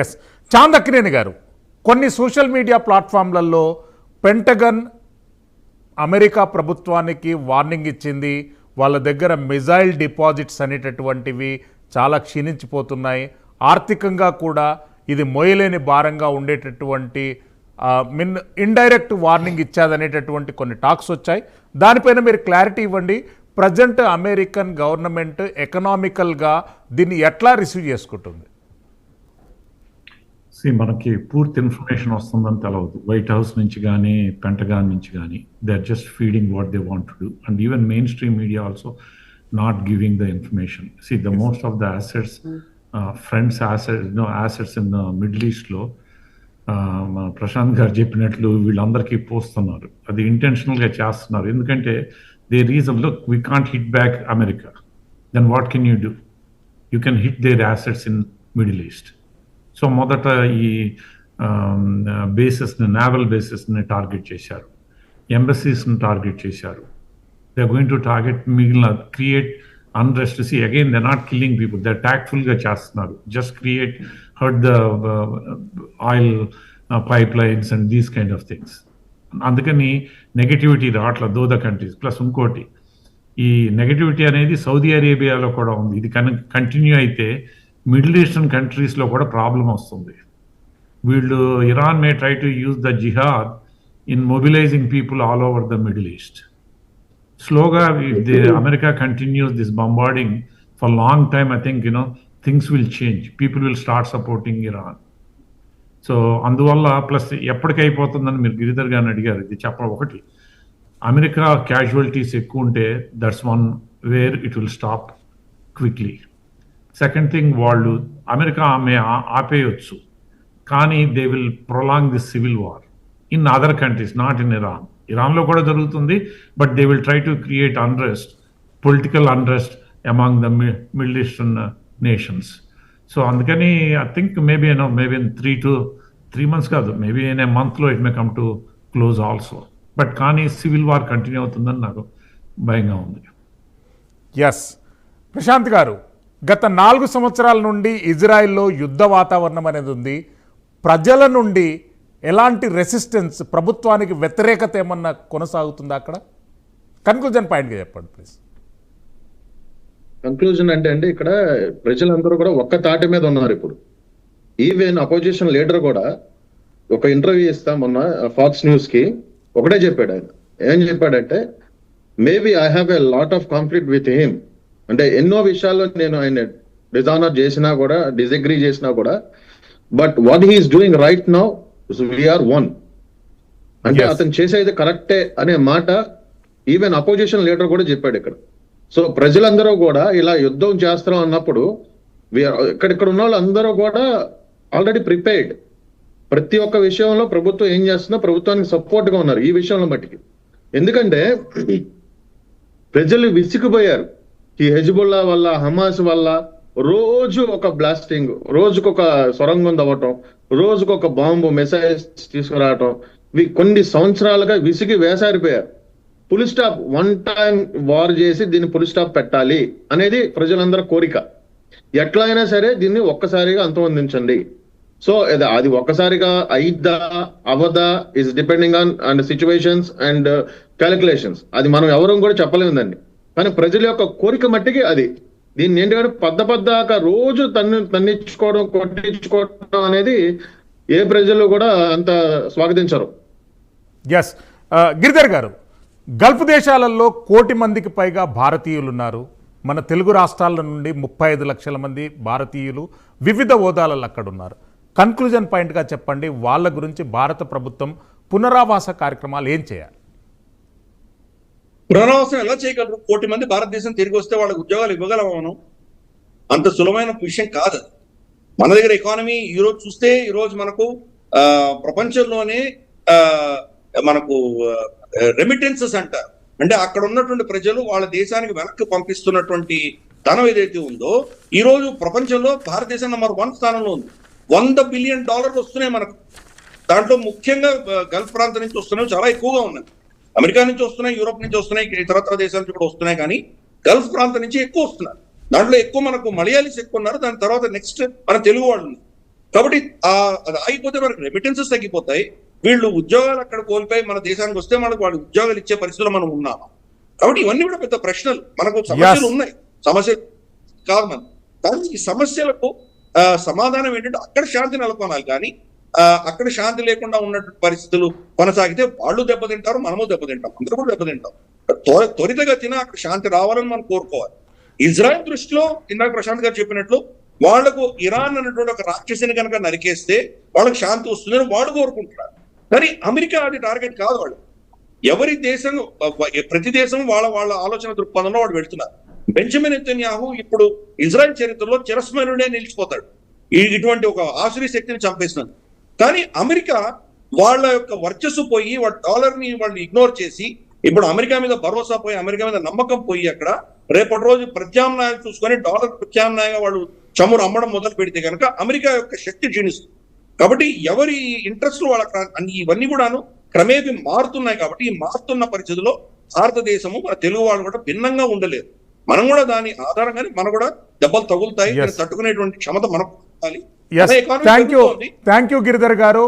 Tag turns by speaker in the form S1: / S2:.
S1: Yes, Chand Akkineni గారు, కొన్ని social media ప్లాట్ఫామ్లలో pentagon America ప్రభుత్వానికి వార్నింగ్ ఇచ్చింది. వాళ్ళ దగ్గర మిజైల్ డిపాజిట్స్ అనేటటువంటివి చాలా క్షీణించిపోతున్నాయి, ఆర్థికంగా కూడా ఇది మోయలేని భారంగా ఉండేటటువంటి ఇండైరెక్ట్ వార్నింగ్ ఇచ్చాదనేటటువంటి కొన్ని టాక్స్ వచ్చాయి. దానిపైన మీరు క్లారిటీ ఇవ్వండి. ప్రజెంట్ అమెరికన్ గవర్నమెంట్ ఎకనామికల్గా దీన్ని ఎట్లా రిసీవ్ చేసుకుంటుంది?
S2: మనకి పూర్తి ఇన్ఫర్మేషన్ వస్తుందని తెలవదు. వైట్ హౌస్ నుంచి కానీ పెంటగాన్ నుంచి కానీ they are just feeding what they want to do, and even mainstream media also not giving the information. The most of the assets, friends assets in the middle ఈస్ట్లో మన ప్రశాంత్ గారు చెప్పినట్లు వీళ్ళందరికీ పోస్తున్నారు. అది ఇంటెన్షనల్గా చేస్తున్నారు. ఎందుకంటే they reason, look, we can't hit back America, then what can you do? You can hit their assets in Middle East. So మొదట ఈ బేసెస్ని, నావల్ బేసెస్ని టార్గెట్ చేశారు, ఎంబసీస్ని టార్గెట్ చేశారు. They are going to target మిగిలిన, create unrest. See again they not killing people, they ట్యాక్ట్ఫుల్గా చేస్తున్నారు. Just create, hurt the oil pipelines and these kind of things. అందుకని నెగటివిటీ రావట్లేదు దో ద కంట్రీస్. ప్లస్ ఇంకోటి, ఈ negativity అనేది Saudi అరేబియాలో కూడా ఉంది. ఇది కంటిన్యూ అయితే మిడిల్ ఈస్టర్న్ కంట్రీస్లో కూడా ప్రాబ్లం వస్తుంది. వీళ్ళు, Iran May try to use the jihad in mobilising people all over the middle east. స్లోగా if the America continues this bombarding for long time, I think things will change. People will start supporting Iran. So అందువల్ల plus ఎప్పటికైపోతుందని మీరు గిరిధర్ గారిని అడిగారు. ఇది చెప్పడం ఒకటి, America casualties ఎక్కువ ఉంటే that's one where it will stop quickly. Second thing, వాళ్ళు అమెరికా ఆపేయచ్చు, కానీ they will prolong this civil war in other countries, not in Iran. ఇరాన్లో కూడా జరుగుతుంది, but they will try to create unrest, political unrest among the Middle Eastern nations. So అందుకని I think maybe in 3 months కాదు, maybe in a మంత్లో it may come to close also. But కానీ civil war continue అవుతుందని నాకు భయంగా ఉంది.
S1: Yes, Prashanth గారు, గత 4 సంవత్సరాల నుండి ఇజ్రాయెల్లో యుద్ధ వాతావరణం అనేది ఉంది. ప్రజల నుండి ఎలాంటి రెసిస్టెన్స్, ప్రభుత్వానికి వ్యతిరేకత ఏమన్నా కొనసాగుతుందా అక్కడ? కన్క్లూజన్ పాయింట్గా చెప్పండి ప్లీజ్.
S3: కన్క్లూజన్ అంటే ఇక్కడ ప్రజలందరూ కూడా ఒక్క తాటి మీద ఉన్నారు. ఇప్పుడు ఈవెన్ అపోజిషన్ లీడర్ కూడా ఒక ఇంటర్వ్యూ ఇస్తా మొన్న ఫాక్స్ న్యూస్ కి, ఒకటే చెప్పాడు. ఆయన ఏం చెప్పాడంటే, maybe I have a lot of conflict with him. అంటే ఎన్నో విషయాల్లో నేను ఆయన డిజానర్ చేసినా కూడా, డిసగ్రీ చేసినా కూడా, but what he is doing right now we are one. అంటే అతను చేసేది కరెక్టే అనే మాట ఈవెన్ అపోజిషన్ లీడర్ కూడా చెప్పాడు ఇక్కడ. సో ప్రజలందరూ కూడా ఇలా యుద్ధం చేస్తున్నాం అన్నప్పుడు ఇక్కడ ఉన్న వాళ్ళు అందరూ కూడా ఆల్రెడీ ప్రిపేర్డ్. ప్రతి ఒక్క విషయంలో ప్రభుత్వం ఏం చేస్తున్నా ప్రభుత్వానికి సపోర్ట్ గా ఉన్నారు ఈ విషయంలో మట్టికి. ఎందుకంటే ప్రజలు విసిగిపోయారు ఈ హెజ్బుల్లా వల్ల, హమాస్ వల్ల. రోజు ఒక బ్లాస్టింగ్, రోజుకొక సొరంగం తవ్వటం, రోజుకొక బాంబు మిసైల్స్ తీసుకురావటం, కొన్ని సంవత్సరాలుగా విసిగి వేసారిపోయారు. Full stop, one time war చేసి దీన్ని ఫుల్ స్టాప్ పెట్టాలి అనేది ప్రజలందరి కోరిక. ఎట్లా అయినా సరే దీన్ని ఒక్కసారిగా అంతమొందించండి. సో అది ఒక్కసారిగా అయిద్దా అవదా is depending on situations and calculations. అది మనం ఎవరూ కూడా చెప్పలేదండి. కానీ ప్రజల యొక్క కోరిక మట్టికి అది. దీన్ని ఏంటంటే పద్దగా రోజు తన్నించుకోవడం, కొట్టించుకోవడం అనేది ఏ ప్రజలు కూడా అంత స్వాగతించరు.
S1: ఎస్, గిరిధర్ గారు, గల్ఫ్ దేశాలలో 1 కోటి మందికి పైగా భారతీయులు ఉన్నారు. మన తెలుగు రాష్ట్రాల నుండి 35 లక్షల మంది భారతీయులు వివిధ హోదాలలో అక్కడ ఉన్నారు. కన్క్లూజన్ పాయింట్గా చెప్పండి, వాళ్ళ గురించి భారత ప్రభుత్వం పునరావాస కార్యక్రమాలు ఏం చేయాలి?
S4: పునరావాసం ఎలా చేయగలరు? 1 కోటి మంది భారతదేశం తిరిగి వస్తే వాళ్ళకి ఉద్యోగాలు ఇవ్వగలమా? మనం అంత సులభమైన విషయం కాదు. మన దగ్గర ఎకానమీ ఈరోజు చూస్తే, ఈరోజు మనకు ప్రపంచంలోనే మనకు రెమిటెన్సెస్ అంటారు. అంటే అక్కడ ఉన్నటువంటి ప్రజలు వాళ్ళ దేశానికి వెనక్కి పంపిస్తున్నటువంటి ధనం ఏదైతే ఉందో, ఈ రోజు ప్రపంచంలో భారతదేశం నెంబర్ 1 స్థానంలో ఉంది. $100 బిలియన్ వస్తున్నాయి మనకు. దాంట్లో ముఖ్యంగా గల్ఫ్ ప్రాంతం నుంచి వస్తున్నాయి, చాలా ఎక్కువగా ఉన్నాయి. అమెరికా నుంచి వస్తున్నాయి, యూరోప్ నుంచి వస్తున్నాయి, ఇతర దేశాల నుంచి కూడా వస్తున్నాయి. కానీ గల్ఫ్ ప్రాంతం నుంచి ఎక్కువ వస్తున్నారు. దాంట్లో ఎక్కువ మనకు మలయాళీస్ ఎక్కువ ఉన్నారు. దాని తర్వాత నెక్స్ట్ మన తెలుగు వాళ్ళు ఉన్నారు. కాబట్టి అది ఆగిపోతే మనకు రెమిటెన్సెస్ తగ్గిపోతాయి, వీళ్ళు ఉద్యోగాలు అక్కడ కోల్పోయి మన దేశానికి వస్తే మనకు వాళ్ళు ఉద్యోగాలు ఇచ్చే పరిస్థితుల్లో మనం ఉన్నాము. కాబట్టి ఇవన్నీ కూడా పెద్ద ప్రశ్నలు, మనకు సమస్యలు ఉన్నాయి, సమస్యలు కాదు మనం. కానీ ఈ సమస్యలకు సమాధానం ఏంటంటే అక్కడ శాంతి నెలకొనాలి, కానీ అక్కడ శాంతి లేకుండా ఉన్నటువంటి పరిస్థితులు కొనసాగితే వాళ్ళు దెబ్బతింటారు, మనము దెబ్బతింటాం, అందరూ కూడా దెబ్బతింటాం. త్వరితగతిన అక్కడ శాంతి రావాలని మనం కోరుకోవాలి. ఇజ్రాయెల్ దృష్టిలో ఇందాక ప్రశాంత్ గారు చెప్పినట్లు వాళ్లకు ఇరాన్ అన్నటువంటి ఒక రాక్షసిని కనుక నరికేస్తే వాళ్ళకి శాంతి వస్తుందని వాళ్ళు కోరుకుంటున్నారు. కానీ అమెరికా అది టార్గెట్ కాదు. వాళ్ళు ఎవరి దేశం, ప్రతి దేశం వాళ్ళ ఆలోచన దృక్పథంలో వాడు పెడుతున్నారు. బెంజమిన్ నెతన్యాహు ఇప్పుడు ఇజ్రాయెల్ చరిత్రలో చిరస్మరణీయుడే నిలిచిపోతాడు ఇటువంటి ఒక ఆసురీ శక్తిని చంపేసినాడు. కానీ అమెరికా వాళ్ళ యొక్క వర్చస్సు పోయి వాళ్ళ డాలర్ ని వాళ్ళు ఇగ్నోర్ చేసి ఇప్పుడు అమెరికా మీద భరోసా పోయి, అమెరికా మీద నమ్మకం పోయి అక్కడ రేపటి రోజు ప్రత్యామ్నాయాలు చూసుకొని డాలర్ ప్రత్యామ్నాయంగా వాళ్ళు చమురు అమ్మడం మొదలు పెడితే కనుక అమెరికా యొక్క శక్తి క్షీణిస్తుంది. కాబట్టి ఎవరి ఇంట్రెస్ట్లు వాళ్ళ ఇవన్నీ కూడాను క్రమేపీ మారుతున్నాయి. కాబట్టి ఈ మారుతున్న పరిస్థితుల్లో భారతదేశము మన తెలుగు వాళ్ళు కూడా భిన్నంగా ఉండలేదు. మనం కూడా దాని ఆధారంగానే మనం కూడా దెబ్బలు తగులుతాయి, తట్టుకునేటువంటి క్షమత మనకు ఉండాలి.
S1: థ్యాంక్ యూ గిరిధర్ గారు.